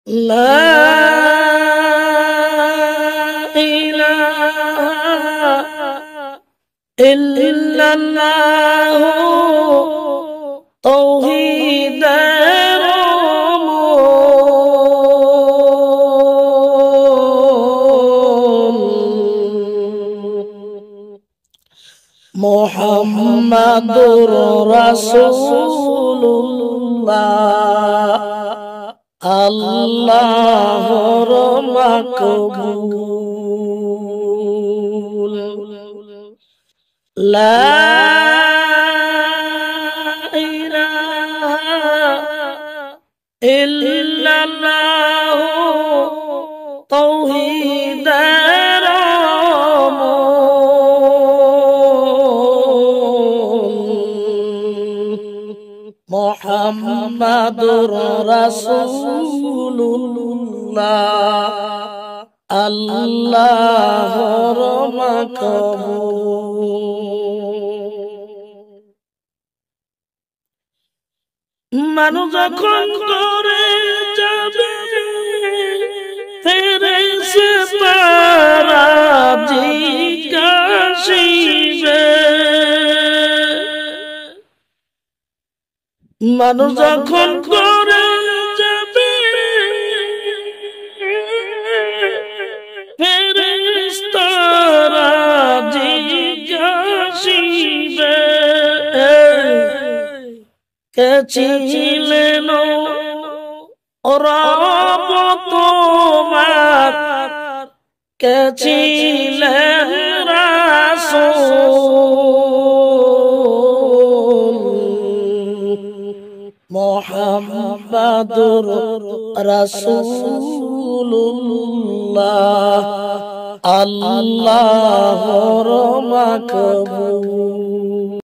لا إله إلا الله توحيد মুহাম্মাদুর রাসূলুল্লাহ আল্লাহর মাকবুল লা ইলাহা ইল্লাল্লাহ তাওহীদের মুহাম্মাদুর রাসূলুল্লাহ আল্লাহর মাকবুল মানুষ যখন করে যাবে ফেরেশতারা জিজ্ঞাসিবে মানুষ যখন করে যাবে ফেরেশতারা জিজ্ঞাসিবে কে ছিলেন রব তোমার কে ছিলেন রাসূল মুহাম্মাদুর রাসূলুল্লাহ আল্লাহর মাকবুল